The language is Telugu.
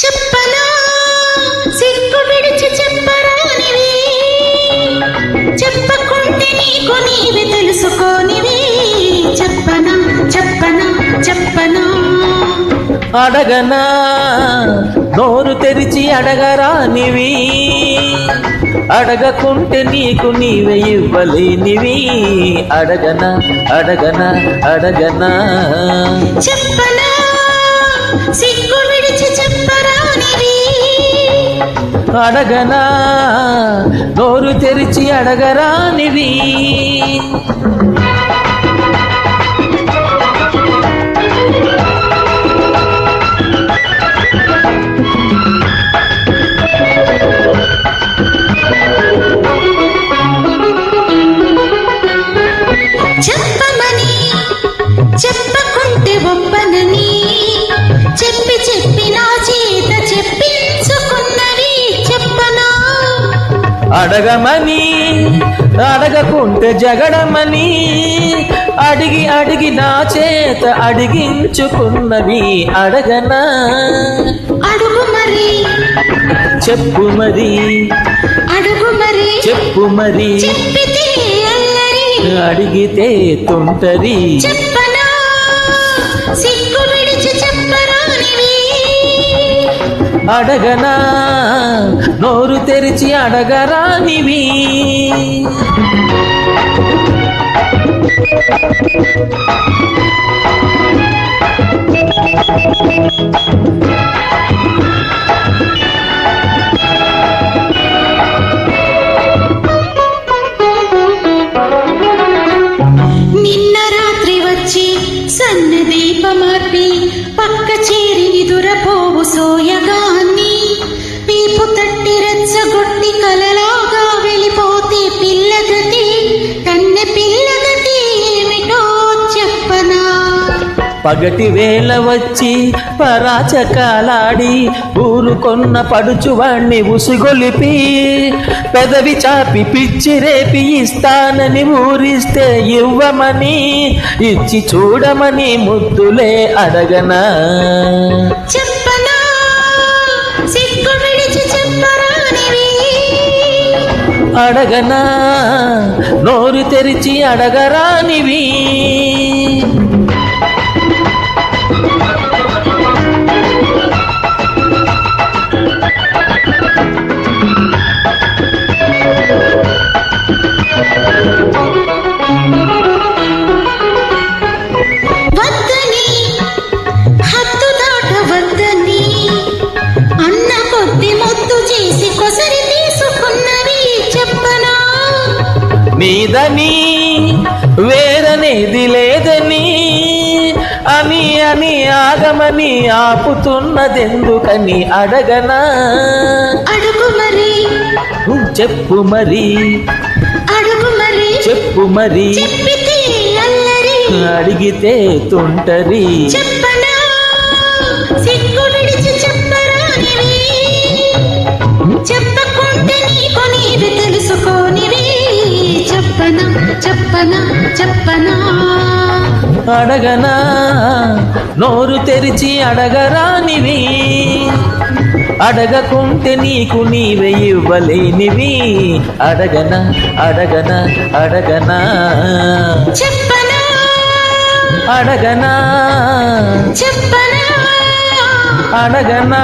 చెప్పనా సిగ్గు విడిచి చెప్పరానివి, చెప్పకుంటే నీకు నీవి తెలుసుకోనివి. చెప్పనా చెప్పనా చెప్పనా అడగనా నోరు తెరిచి అడగరానివి, అడగకుంటే నీకు నీవే ఇవ్వలేనివి. అడగనా అడగనా అడగనా చెప్పనా సిగ్గు విడిచి చెప్పరానివి, అడగనా నోరు తెరిచి అడగరానివి. చెప్పమని చెప్పకుంటే ఒప్పనని చెప్పి చెప్పి నా చేత చెప్పించుకున్నవి. చెప్పనా అడగమని అడగకుంటే జగడమని అడిగి అడిగి నా చేత అడిగించుకున్నవి. అడగనా అడుగు మరి చెప్పు మరి, అడుగు మరి చెప్పు మరి, చెప్పితే అల్లరి అడిగితే తుంటరి. చెప్పనా సిగ్గు విడిచి చెప్పరానివి, అడగనా నోరు తెరిచి అడగరానివి. నిన్న రాత్రి వచ్చి సన్న దీపమార్పి పక్క చేరి నిదురపోవు సోయగాన్ని పీపు తట్టి రెచ్చగొట్టి కలలాగా వెళ్ళిపోతే పిల్లగతి కన్నె పిల్లగతి ఏమిటో చెప్పనా. పగటి వేళ వచ్చి పరాచకాలాడి ఊరుకొన్న పడుచువాణ్ణి ఉసిగొలిపి పెదవి చాపి పిచ్చి రేపి ఇస్తానని ఊరిస్తే ఇవ్వమని ఇచ్చి చూడమని ముద్దులే అడగనా. చెప్పనా సిగ్గు విడిచి చెప్పరానివి, అడగనా నోరు తెరిచి అడగరానివి. వద్దని హద్దు దాటవద్దని అన్న కొద్ది ముద్దు చేసి కొసరి తీసుకున్నవి. చెప్పనా నీదని వేరనేది లేదని అని అని ఆగమని ఆపుతున్నదెందుకని. అడగనా అడుగు మరి చెప్పు మరి, అడుగు మరి చెప్పు మరి, చెప్పితే అల్లరి అడిగితే తుంటరి. చెప్పనా సిగ్గు విడిచి చెప్పరానివి, చెప్పకుంటే నీకు నీవి తెలుసుకోనివి. చెప్పనా చెప్పనా చెప్పనా అడగనా నోరు తెరిచి అడగరానివి, అడగకుంటే నీకు నీవే ఇవ్వలేనివి. అడగనా అడగనా అడగనా చెప్పనా అడగనా చెప్పనా అడగనా.